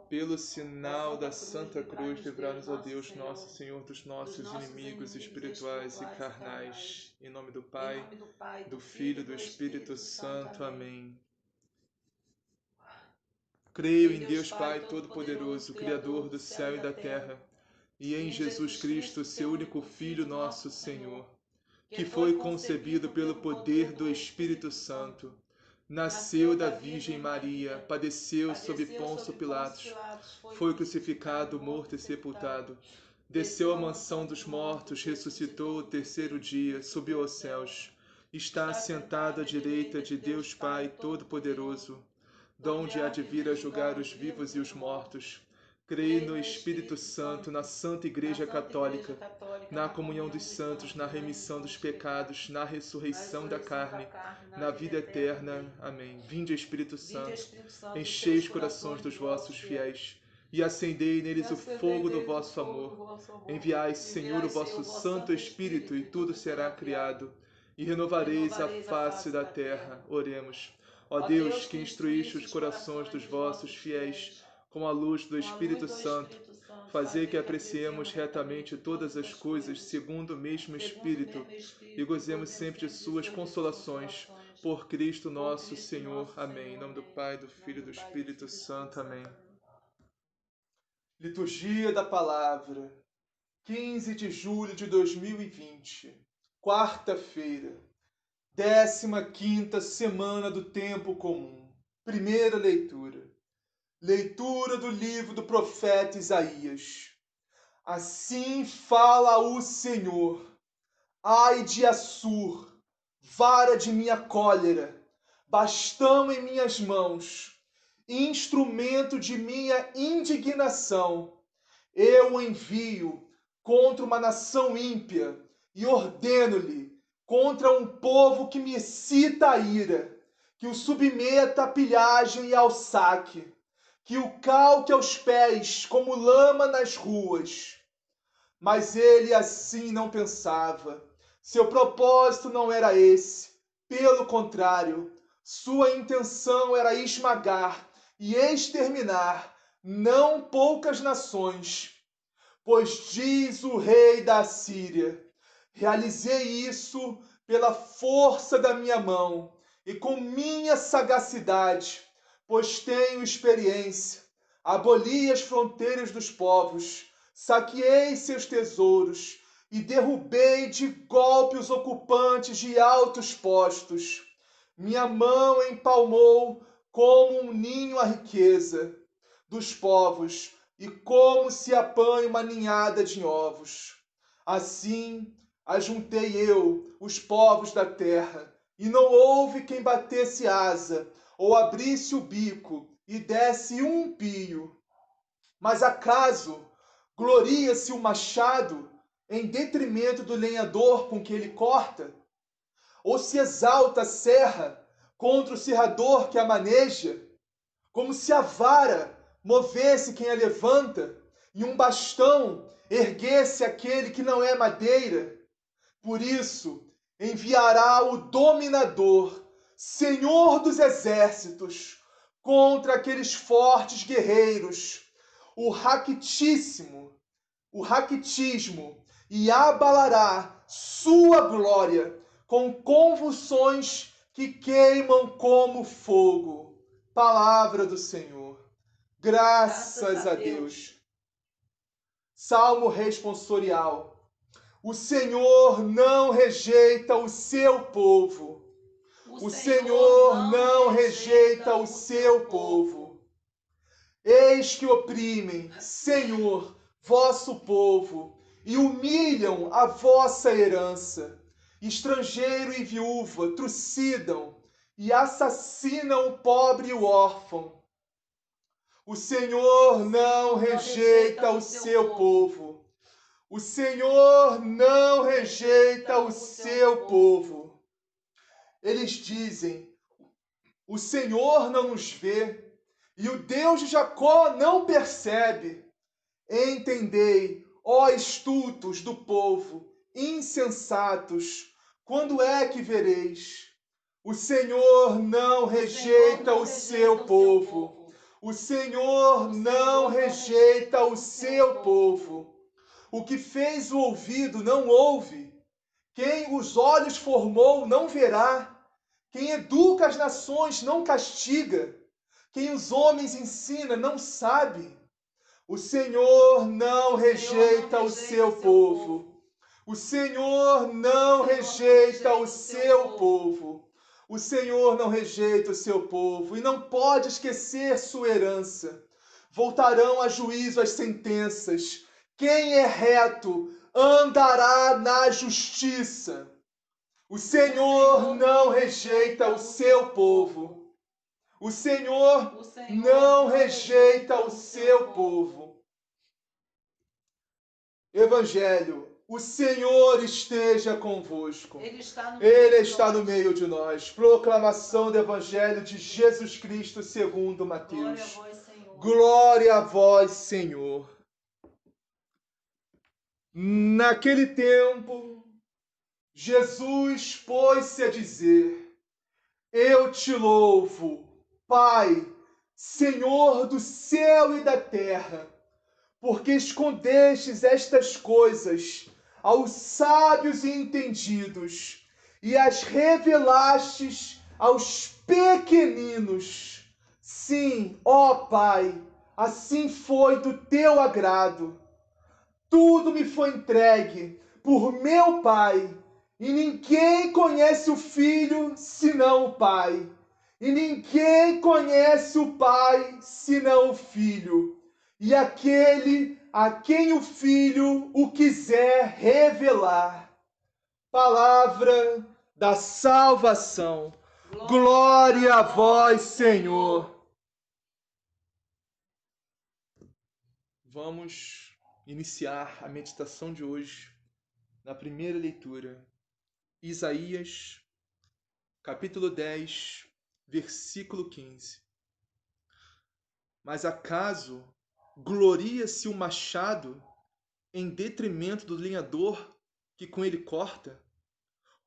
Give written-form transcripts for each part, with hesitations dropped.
Pelo sinal da Santa Cruz, livrai-nos, ó Deus, nosso Senhor, dos nossos inimigos espirituais e carnais. Em nome do Pai, do Filho e do Espírito Santo. Amém. Creio em Deus Pai Todo-Poderoso, Criador do céu e da terra, e em Jesus Cristo, seu único Filho, nosso Senhor, que foi concebido pelo poder do Espírito Santo, nasceu da Virgem Maria, padeceu sob Pôncio Pilatos, foi crucificado, morto e sepultado, desceu à mansão dos mortos, ressuscitou o terceiro dia, subiu aos céus, está assentado à direita de Deus Pai Todo-Poderoso, donde há de vir a julgar os vivos e os mortos. Creio no Espírito Santo, na Santa Igreja Católica, na comunhão dos santos, na remissão dos pecados, na ressurreição da carne, na vida eterna. Amém. Vinde, Espírito Santo, enchei os corações dos vossos fiéis e acendei neles o fogo do vosso amor. Enviai, Senhor, o vosso Santo Espírito, e tudo será criado, e renovareis a face da terra. Oremos. Ó Deus, que instruíste os corações dos vossos fiéis com a luz do Espírito Santo, fazei que apreciemos retamente todas as coisas segundo o mesmo Espírito e gozemos sempre de suas consolações. Por Cristo nosso Senhor. Amém. Em nome do Pai, do Filho e do Espírito Santo. Amém. Liturgia da Palavra, 15 de julho de 2020, quarta-feira, 15ª semana do Tempo Comum. Primeira leitura. Leitura do livro do profeta Isaías. Assim fala o Senhor: ai de Assur, vara de minha cólera, bastão em minhas mãos, instrumento de minha indignação. Eu o envio contra uma nação ímpia e ordeno-lhe contra um povo que me excita a ira, que o submeta à pilhagem e ao saque, que o calque aos pés como lama nas ruas. Mas ele assim não pensava. Seu propósito não era esse. Pelo contrário, sua intenção era esmagar e exterminar não poucas nações. Pois diz o rei da Assíria: realizei isso pela força da minha mão e com minha sagacidade, pois tenho experiência. Aboli as fronteiras dos povos, saqueei seus tesouros e derrubei de golpe os ocupantes de altos postos. Minha mão empalmou como um ninho a riqueza dos povos e como se apanha uma ninhada de ovos. Assim ajuntei eu os povos da terra, e não houve quem batesse asa, ou abrisse o bico, e desse um pio. Mas acaso gloria-se o machado em detrimento do lenhador com que ele corta? Ou se exalta a serra contra o serrador que a maneja? Como se a vara movesse quem a levanta, e um bastão erguesse aquele que não é madeira. Por isso enviará o dominador, Senhor dos exércitos, contra aqueles fortes guerreiros, o raquitismo, e abalará sua glória com convulsões que queimam como fogo. Palavra do Senhor. Graças a Deus. Salmo responsorial. O Senhor não rejeita o seu povo. O Senhor não rejeita o seu povo. Eis que oprimem, Senhor, vosso povo, e humilham a vossa herança. Estrangeiro e viúva trucidam e assassinam o pobre e o órfão. O Senhor não rejeita o seu povo. O Senhor não rejeita o seu povo. Eles dizem: o Senhor não nos vê, e o Deus de Jacó não percebe. Entendei, ó estultos do povo, insensatos, quando é que vereis? O Senhor não rejeita o seu povo. O Senhor não rejeita o seu povo. O que fez o ouvido não ouve. Quem os olhos formou não verá. Quem educa as nações não castiga. Quem os homens ensina não sabe. O Senhor não rejeita o seu povo. O Senhor não rejeita o seu povo. O Senhor não rejeita o seu povo e não pode esquecer sua herança. Voltarão a juízo as sentenças. Quem é reto andará na justiça. O Senhor não rejeita o seu povo. O Senhor não rejeita o seu povo. Evangelho, o Senhor esteja convosco. Ele está no meio de nós. Proclamação do Evangelho de Jesus Cristo segundo Mateus. Glória a vós, Senhor. Naquele tempo, Jesus pôs-se a dizer: Eu te louvo, Pai, Senhor do céu e da terra, porque escondestes estas coisas aos sábios e entendidos e as revelastes aos pequeninos. Sim, ó Pai, assim foi do teu agrado. Tudo me foi entregue por meu Pai, e ninguém conhece o Filho senão o Pai, e ninguém conhece o Pai senão o Filho, e aquele a quem o Filho o quiser revelar. Palavra da salvação. Glória a vós, Senhor. Vamos iniciar a meditação de hoje na primeira leitura. Isaías, capítulo 10, versículo 15. Mas acaso gloria-se o machado em detrimento do lenhador que com ele corta?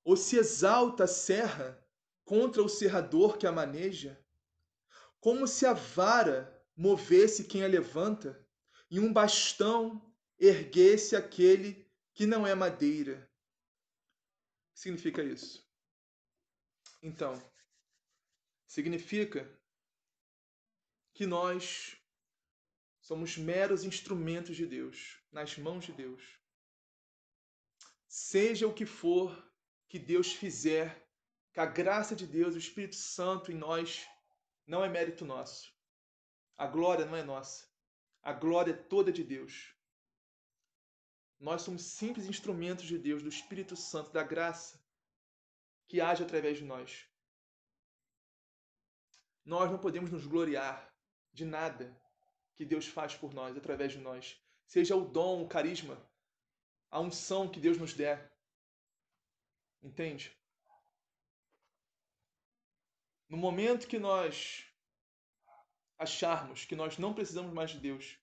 Ou se exalta a serra contra o serrador que a maneja? Como se a vara movesse quem a levanta, e um bastão erguesse aquele que não é madeira. O que significa isso? Então, significa que nós somos meros instrumentos de Deus, nas mãos de Deus. Seja o que for que Deus fizer, que a graça de Deus, o Espírito Santo em nós, não é mérito nosso. A glória não é nossa. A glória é toda de Deus. Nós somos simples instrumentos de Deus, do Espírito Santo, da graça que age através de nós. Nós não podemos nos gloriar de nada que Deus faz por nós, através de nós. Seja o dom, o carisma, a unção que Deus nos der. Entende? No momento que nós acharmos que nós não precisamos mais de Deus,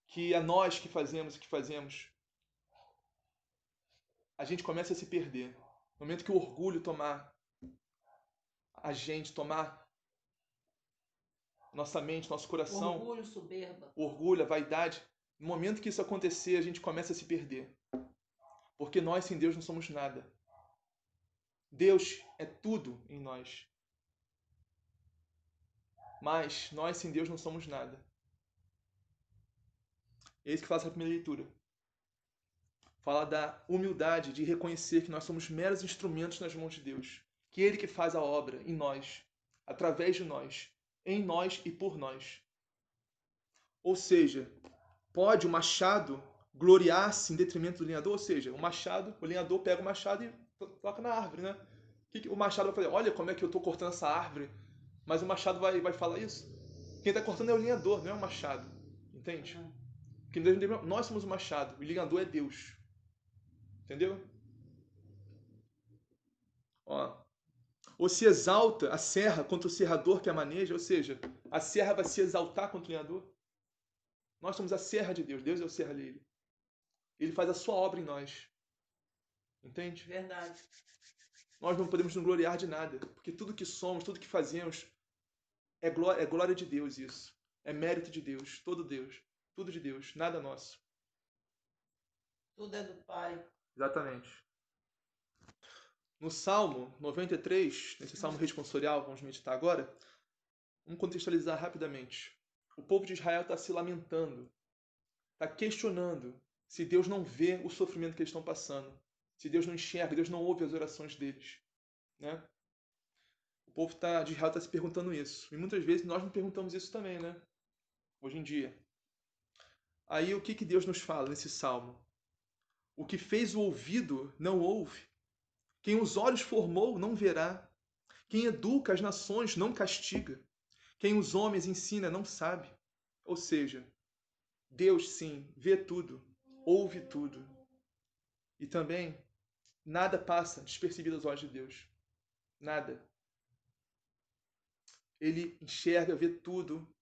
que é nós que fazemos o que fazemos, a gente começa a se perder. No momento que o orgulho tomar a gente, tomar nossa mente, nosso coração, orgulho, soberba, o orgulho, a vaidade, no momento que isso acontecer, a gente começa a se perder. Porque nós sem Deus não somos nada. Deus é tudo em nós. Mas nós sem Deus não somos nada. É isso que fala essa primeira leitura. Fala da humildade de reconhecer que nós somos meros instrumentos nas mãos de Deus. Que Ele que faz a obra em nós, através de nós, em nós e por nós. Ou seja, pode o machado gloriar-se em detrimento do lenhador? Ou seja, o lenhador pega o machado e toca na árvore, né? O que o machado vai fazer? Olha como é que eu estou cortando essa árvore. Mas o machado vai falar isso? Quem está cortando é o lenhador, não é o machado. Entende? Porque nós somos o machado, o lenhador é Deus. Entendeu? Ó. Ou se exalta a serra contra o serrador que a maneja, ou seja, a serra vai se exaltar contra o lenhador. Nós somos a serra de Deus, Deus é o serralheiro. Ele faz a sua obra em nós. Entende? verdade. Nós não podemos nos gloriar de nada, porque tudo que somos, tudo que fazemos É glória de Deus isso. É mérito de Deus. Todo Deus. Tudo de Deus. Nada nosso. Tudo é do Pai. Exatamente. No Salmo 93, nesse Salmo responsorial, vamos meditar agora, vamos contextualizar rapidamente. O povo de Israel está se lamentando, está questionando se Deus não vê o sofrimento que eles estão passando, se Deus não enxerga, Deus não ouve as orações deles. Né? O povo de Israel está se perguntando isso. E muitas vezes nós nos perguntamos isso também, né? Hoje em dia. Aí o que Deus nos fala nesse Salmo? O que fez o ouvido não ouve. Quem os olhos formou não verá. Quem educa as nações não castiga. Quem os homens ensina não sabe. Ou seja, Deus sim vê tudo, ouve tudo. E também nada passa despercebido aos olhos de Deus. Nada. Ele enxerga, vê tudo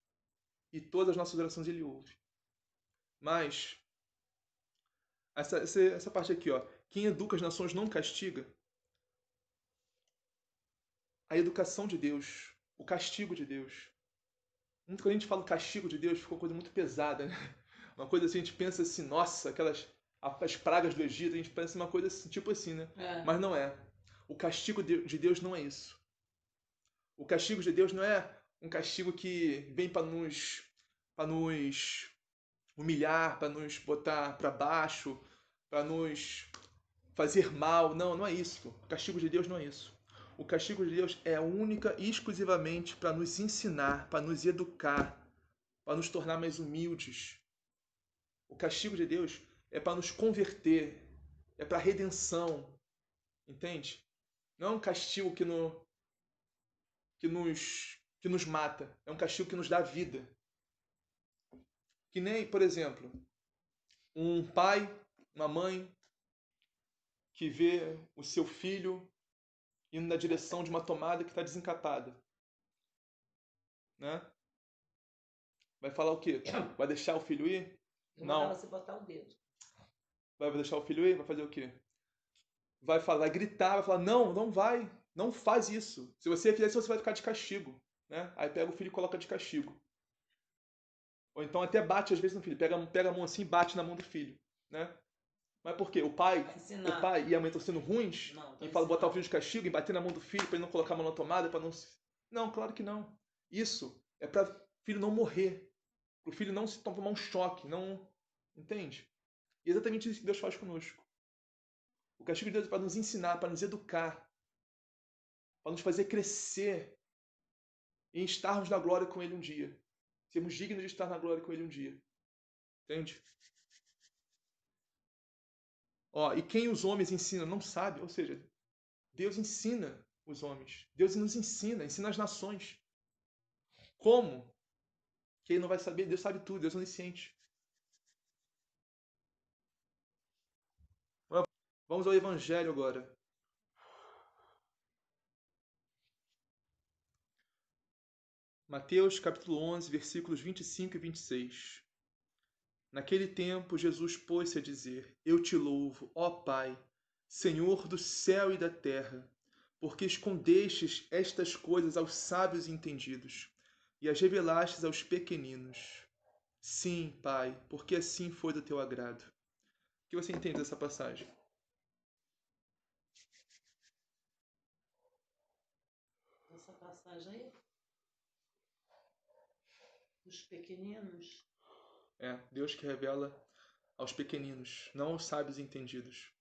e todas as nossas orações ele ouve. Mas essa parte aqui, ó, quem educa as nações não castiga. A educação de Deus, o castigo de Deus. Muito quando a gente fala castigo de Deus, ficou uma coisa muito pesada, né? Uma coisa assim, a gente pensa assim, nossa, as pragas do Egito, a gente pensa uma coisa assim, tipo assim, né? Mas não é. O castigo de Deus não é isso. O castigo de Deus não é um castigo que vem para nos humilhar, para nos botar para baixo, para nos fazer mal. Não, não é isso. O castigo de Deus não é isso. O castigo de Deus é única e exclusivamente para nos ensinar, para nos educar, para nos tornar mais humildes. O castigo de Deus é para nos converter, é para redenção, entende? Não é um castigo que nos mata, é um castigo que nos dá vida. Que nem, por exemplo, um pai, uma mãe que vê o seu filho indo na direção de uma tomada que está desencapada, né? Vai falar o quê? Vai deixar o filho ir? Não. Você botar o dedo. Vai deixar o filho ir? Vai fazer o quê? Vai gritar, vai falar, não, não vai, não faz isso. Se você fizer isso, você vai ficar de castigo. Né? Aí pega o filho e coloca de castigo. Ou então até bate às vezes no filho, pega a mão assim e bate na mão do filho. Né? Mas por quê? O pai e a mãe estão sendo ruins em botar o filho de castigo, em bater na mão do filho para ele não colocar a mão na tomada, para não... Não, claro que não. Isso é para o filho não morrer, para o filho não se tomar um choque, não... Entende? E é exatamente isso que Deus faz conosco. O castigo de Deus é para nos ensinar, para nos educar, para nos fazer crescer e estarmos na glória com Ele um dia. Sermos dignos de estar na glória com Ele um dia. Entende? Ó, e quem os homens ensinam não sabe, ou seja, Deus ensina os homens. Deus nos ensina as nações. Como? Quem não vai saber? Deus sabe tudo, Deus é onisciente. Vamos ao Evangelho agora. Mateus capítulo 11, versículos 25 e 26. Naquele tempo, Jesus pôs-se a dizer: Eu te louvo, ó Pai, Senhor do céu e da terra, porque escondestes estas coisas aos sábios e entendidos, e as revelastes aos pequeninos. Sim, Pai, porque assim foi do teu agrado. O que você entende dessa passagem? Essa passagem aí? Dos pequeninos? É, Deus que revela aos pequeninos, não aos sábios e entendidos.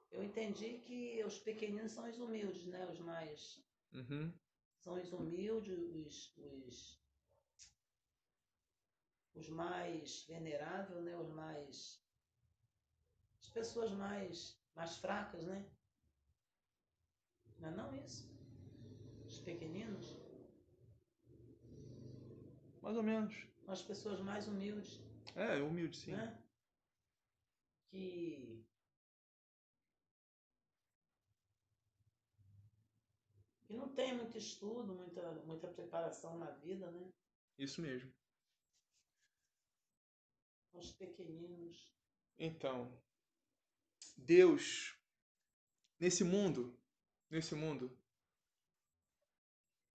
Eu entendi que os pequeninos são os humildes, né? Os mais... Uhum. São os humildes, os mais veneráveis, né? As pessoas mais fracas, né? Não é não isso? Os pequeninos? Mais ou menos. As pessoas mais humildes. É, humilde, sim. Né? Que não tem muito estudo, muita preparação na vida, né? Isso mesmo. Os pequeninos. Então, Deus, nesse mundo,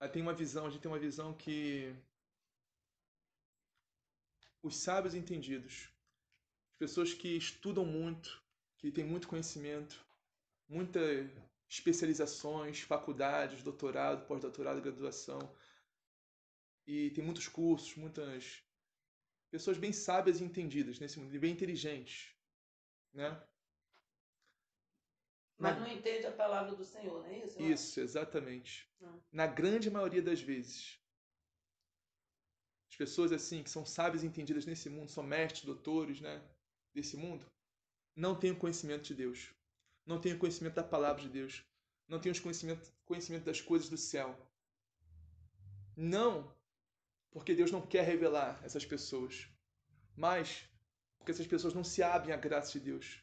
a gente tem uma visão que os sábios entendidos, as pessoas que estudam muito, que têm muito conhecimento, muitas especializações, faculdades, doutorado, pós-doutorado, graduação, e tem muitos cursos, muitas pessoas bem sábias e entendidas nesse mundo, e bem inteligentes, né? Mas não entende a palavra do Senhor, não é isso? Isso, exatamente. Na grande maioria das vezes, as pessoas assim que são sábias e entendidas nesse mundo, são mestres, doutores, né, desse mundo, não têm o conhecimento de Deus, não têm o conhecimento da palavra de Deus, não têm o conhecimento das coisas do céu. Não porque Deus não quer revelar essas pessoas, mas porque essas pessoas não se abrem à graça de Deus.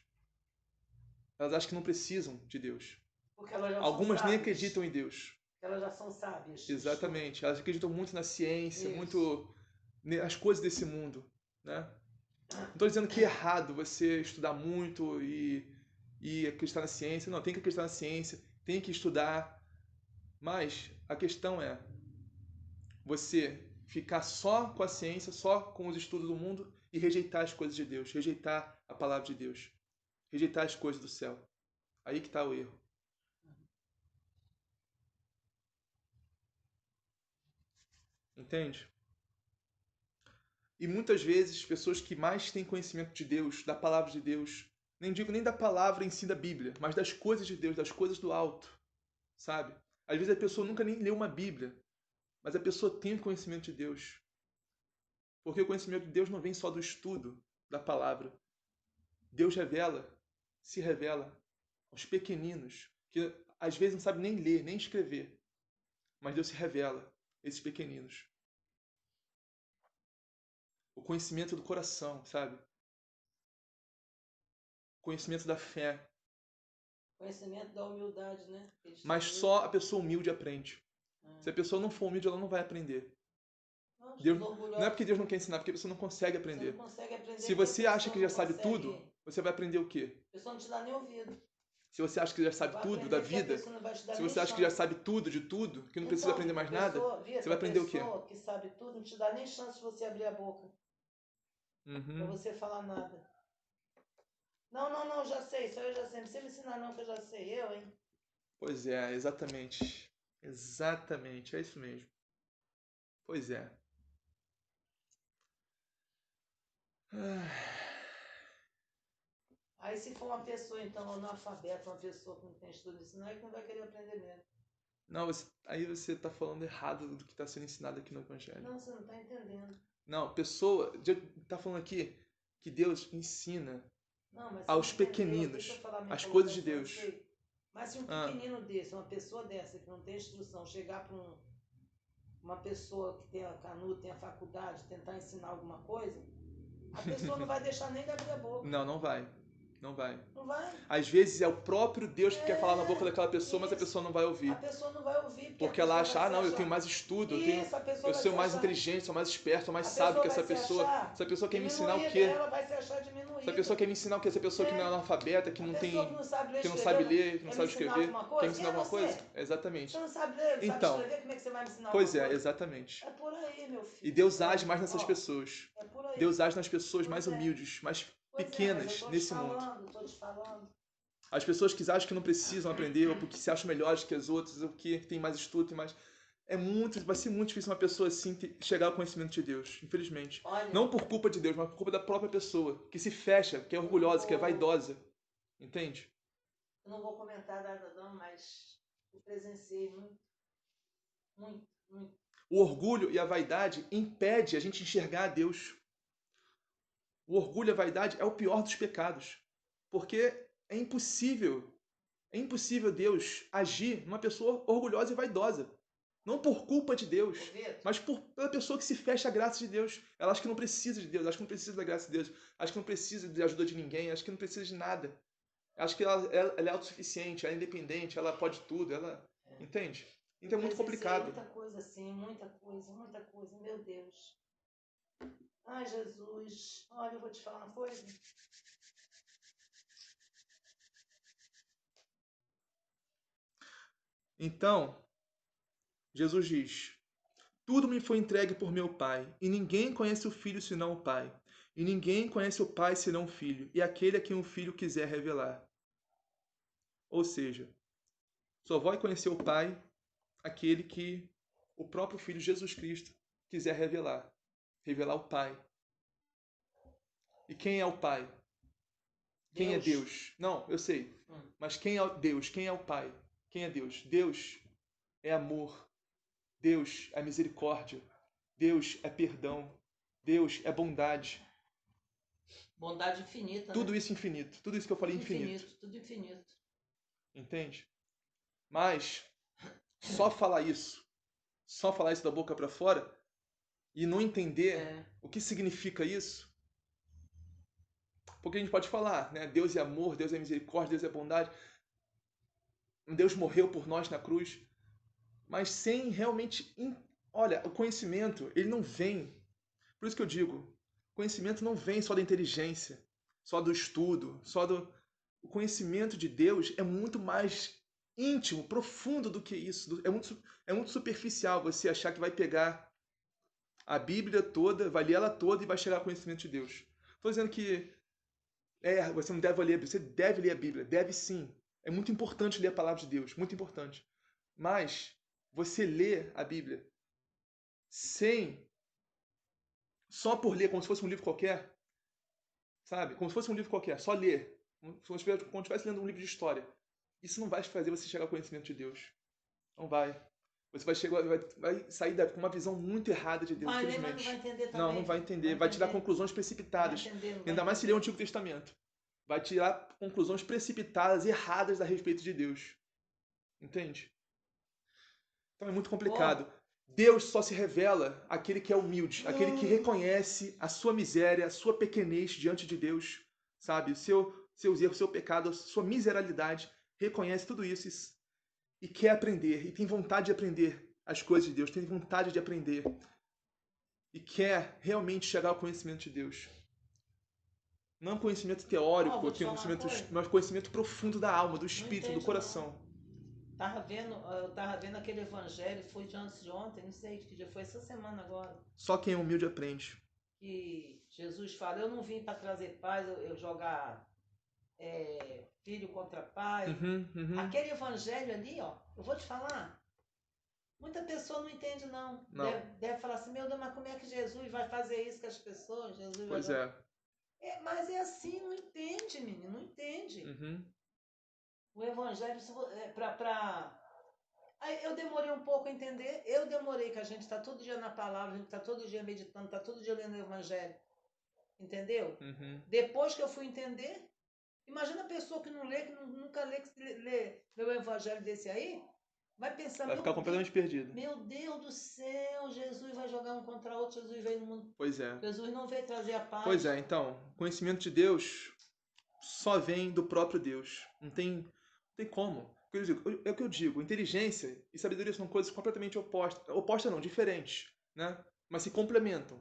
Elas acham que não precisam de Deus. Porque elas já Algumas são nem sábias. acreditam em Deus. Elas já são sábias. Exatamente. Elas acreditam muito na ciência, Isso. muito nas coisas desse mundo, né? Não estou dizendo que é errado você estudar muito e acreditar na ciência. Não, tem que acreditar na ciência, tem que estudar. Mas a questão é você ficar só com a ciência, só com os estudos do mundo e rejeitar as coisas de Deus, rejeitar a palavra de Deus, rejeitar as coisas do céu. Aí que está o erro. Entende? E muitas vezes, pessoas que mais têm conhecimento de Deus, da palavra de Deus, nem digo nem da palavra em si da Bíblia, mas das coisas de Deus, das coisas do alto, sabe? Às vezes a pessoa nunca nem leu uma Bíblia, mas a pessoa tem o conhecimento de Deus. Porque o conhecimento de Deus não vem só do estudo da palavra. Deus se revela aos pequeninos, que às vezes não sabem nem ler, nem escrever. Mas Deus se revela a esses pequeninos. O conhecimento do coração, sabe? O conhecimento da fé. Conhecimento da humildade, né? Mas só a pessoa humilde aprende. Se a pessoa não for humilde, ela não vai aprender. Deus, não é porque Deus não quer ensinar, porque a pessoa não consegue aprender. Você não consegue aprender. Se você acha que já sabe tudo, você vai aprender o quê? A pessoa não te dá nem ouvido. Se você acha que já sabe tudo da vida, se você acha que já sabe tudo de tudo, que não precisa aprender mais nada, você vai aprender o quê? A pessoa que sabe tudo não te dá nem chance de você abrir a boca. Pra você falar nada. Não, já sei, isso aí eu já sei. Não precisa me ensinar não, que eu já sei. Eu, hein? Pois é, exatamente. Exatamente, é isso mesmo. Pois é. Aí se for uma pessoa, então, analfabeta, uma pessoa que não tem estudo nisso, não é que não vai querer aprender mesmo. Não, aí você está falando errado do que está sendo ensinado aqui no Evangelho. Não, você não está entendendo. Não, pessoa, está falando aqui que Deus ensina aos pequeninos as coisas de Deus. Mas se um pequenino desse, uma pessoa dessa que não tem instrução, chegar para uma pessoa que tem a canudo, tem a faculdade, tentar ensinar alguma coisa, a pessoa não vai deixar nem de abrir a boca. Não vai. Não vai. Não vai. Às vezes é o próprio Deus que quer falar na boca daquela pessoa, mas a pessoa não vai ouvir. A pessoa não vai ouvir. Porque ela acha, não, eu tenho mais estudo, eu sou mais inteligente, sou mais esperto, sou mais sábio que essa pessoa. Essa pessoa quer me ensinar o quê? Ela vai se achar diminuída. Essa pessoa quer me ensinar o quê? Essa pessoa que não é analfabeta, que não sabe ler, que não sabe escrever, quer me ensinar alguma coisa? Exatamente. Você não sabe ler, não sabe escrever, como é que você vai me ensinar Pois é, exatamente. É por aí, meu filho. E Deus age mais nessas pessoas. É por aí. Deus age nas pessoas mais humildes, mais pequenas nesse mundo. Tô te falando. As pessoas que acham que não precisam aprender, ou porque se acham melhores que as outras, ou que tem mais estudo, tem mais... vai ser muito difícil uma pessoa assim chegar ao conhecimento de Deus, infelizmente. Olha, não por culpa de Deus, mas por culpa da própria pessoa, que se fecha, que é orgulhosa, que é vaidosa. Entende? Eu não vou comentar nada não, mas eu presenciei muito. O orgulho e a vaidade impede a gente enxergar a Deus. O orgulho e a vaidade é o pior dos pecados. Porque é impossível Deus agir numa pessoa orgulhosa e vaidosa. Não por culpa de Deus, mas pela pessoa que se fecha à graça de Deus. Ela acha que não precisa de Deus, acha que não precisa da graça de Deus, acha que não precisa de ajuda de ninguém, acha que não precisa de nada. Acha que ela é autossuficiente, ela é independente, ela pode tudo, entende? Então é muito complicado. Muita coisa assim, muita coisa, meu Deus. Ai, Jesus, olha, eu vou te falar uma coisa. Então, Jesus diz: tudo me foi entregue por meu Pai, e ninguém conhece o Filho senão o Pai. E ninguém conhece o Pai senão o Filho, e aquele a quem o Filho quiser revelar. Ou seja, só vai conhecer o Pai aquele que o próprio Filho Jesus Cristo quiser revelar. Revelar o Pai. E quem é o Pai? Quem é Deus? Não, eu sei. Mas quem é Deus? Quem é o Pai? Quem é Deus? Deus é amor. Deus é misericórdia. Deus é perdão. Deus é bondade. Bondade infinita, tudo né? Isso infinito. Tudo isso que eu falei infinito. Tudo infinito. Entende? Mas só falar isso da boca para fora e não entender o que significa isso. Porque a gente pode falar, né? Deus é amor, Deus é misericórdia, Deus é bondade. Deus morreu por nós na cruz. Mas sem realmente... Olha, o conhecimento, ele não vem... Por isso que eu digo, o conhecimento não vem só da inteligência, só do estudo, só do... O conhecimento de Deus é muito mais íntimo, profundo do que isso. É muito superficial você achar que vai pegar a Bíblia toda, vai ler ela toda e vai chegar ao conhecimento de Deus. Estou dizendo que você não deve ler a Bíblia. Você deve ler a Bíblia. Deve sim. É muito importante ler a palavra de Deus. Muito importante. Mas você lê a Bíblia só por ler, como se fosse um livro qualquer, sabe? Como se fosse um livro qualquer. Só ler. Como se estivesse lendo um livro de história. Isso não vai fazer você chegar ao conhecimento de Deus. Não vai. Você vai sair com uma visão muito errada de Deus, infelizmente. Mas não vai entender também. Não vai entender. Vai tirar conclusões precipitadas. Ainda mais se ler o Antigo Testamento. Vai tirar conclusões precipitadas, erradas a respeito de Deus. Entende? Então é muito complicado. Deus só se revela àquele que é humilde, aquele que reconhece a sua miséria, a sua pequenez diante de Deus, sabe? Seus erros, seu pecado, a sua miserabilidade, reconhece tudo isso e quer aprender, e tem vontade de aprender as coisas de Deus, tem vontade de aprender e quer realmente chegar ao conhecimento de Deus. Não conhecimento teórico, mas conhecimento profundo da alma, do espírito, do coração. Eu tava vendo aquele evangelho, foi de antes de ontem, não sei que dia foi, essa semana agora. Só quem é humilde aprende. Que Jesus fala, eu não vim para trazer paz, eu jogar filho contra pai. Aquele evangelho ali, ó, eu vou te falar, muita pessoa não entende não. Deve falar assim, meu Deus, mas como é que Jesus vai fazer isso com as pessoas? Pois é. Mas é assim, não entende, menino, não entende. O evangelho, Aí eu demorei um pouco a entender, que a gente está todo dia na palavra, a gente está todo dia meditando, está todo dia lendo o evangelho, entendeu? Depois que eu fui entender, imagina a pessoa que não lê, que nunca lê o evangelho desse aí, vai pensar... Vai ficar completamente perdido. Meu Deus do céu, Jesus vai jogar um contra outro, Jesus veio no mundo... Pois é. Jesus não veio trazer a paz. Pois é, então, conhecimento de Deus só vem do próprio Deus. Não tem como. É o que eu digo, inteligência e sabedoria são coisas completamente opostas. Opostas não, diferentes, né? Mas se complementam.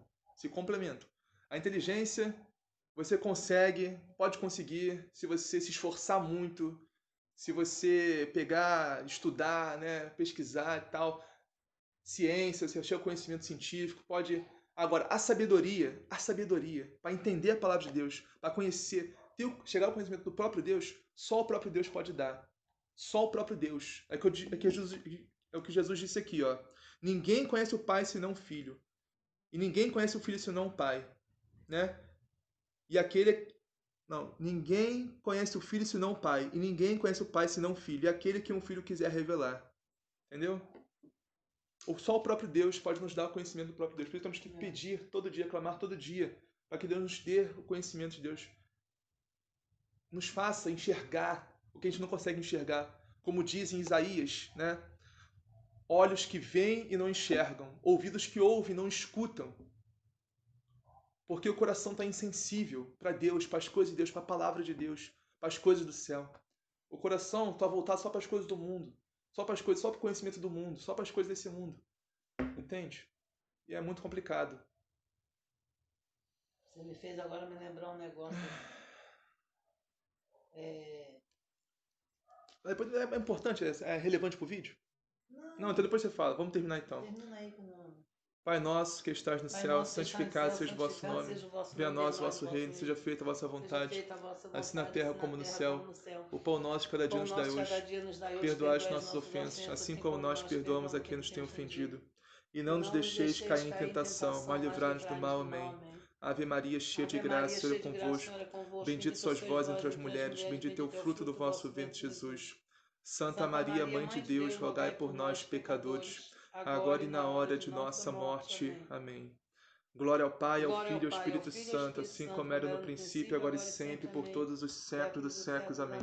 A inteligência você pode conseguir se você se esforçar muito, se você pegar, estudar, né, pesquisar e tal, ciência, você achar o conhecimento científico, pode... Agora, a sabedoria, para entender a palavra de Deus, para conhecer, chegar ao conhecimento do próprio Deus, só o próprio Deus pode dar. Só o próprio Deus. É o que Jesus disse aqui, ó. Ninguém conhece o Pai senão o Filho. E ninguém conhece o Filho senão o Pai. Né? Ninguém conhece o Filho senão o Pai. E ninguém conhece o Pai senão o Filho. E aquele que um filho quiser revelar. Entendeu? Só o próprio Deus pode nos dar o conhecimento do próprio Deus. Por isso temos que pedir todo dia, clamar todo dia, para que Deus nos dê o conhecimento de Deus. Nos faça enxergar o que a gente não consegue enxergar. Como diz em Isaías, né? Olhos que veem e não enxergam, ouvidos que ouvem e não escutam. Porque o coração está insensível para Deus, para as coisas de Deus, para a palavra de Deus, para as coisas do céu. O coração está voltado só para as coisas do mundo, só para o conhecimento do mundo, só para as coisas desse mundo. Entende? E é muito complicado. Você me fez agora me lembrar um negócio. É importante, é relevante para o vídeo? Não, então depois você fala. Vamos terminar então. Termina aí com o Pai nosso que estás no Pai céu, nosso que estás no santificado céu, seja o vosso santificado nome. seja o vosso Venha a nome, nós o venha a nós vosso o reino, vosso seja reino. feita a vossa Seja vontade, feita a vossa assim na vontade, terra assim na como no terra céu. como no céu. O pão nosso de cada O dia pão nos dai nosso cada hoje. dia nos dai hoje, Perdoai as perdoai as nossas nossas ofensas, ofensas, assim assim como como nós nós perdoamos perdoamos a a quem quem nos nos tem tem ofendido. ofendido. E E não nos não nos deixeis deixeis cair em cair em tentação, tentação, mas mas livrai-nos do livrai-nos mal. do mal. Amém. Amém. Ave Maria, cheia de Ave graça, Maria, o Senhor é cheia de graça, o convosco. Senhor é convosco. Bendito Bendita sois sois vós entre vós as entre as mulheres, mulheres, bendito é o bendito é o fruto do fruto do vosso vosso ventre, ventre, Jesus. Jesus. Santa Santa Maria, Maria, Mãe de Mãe de Deus, Deus, rogai rogai por por nós, nós, pecadores, pecadores, agora agora e e na na hora hora de de nossa nossa morte. morte. Amém. Amém. Glória ao Pai, ao Glória Filho e ao ao Pai, ao Espírito Filho e ao Santo, Espírito assim Santo, como como era no era no princípio, princípio, agora e agora e sempre, sempre. por Amém. todos os séculos dos Séculos dos séculos. séculos. Amém.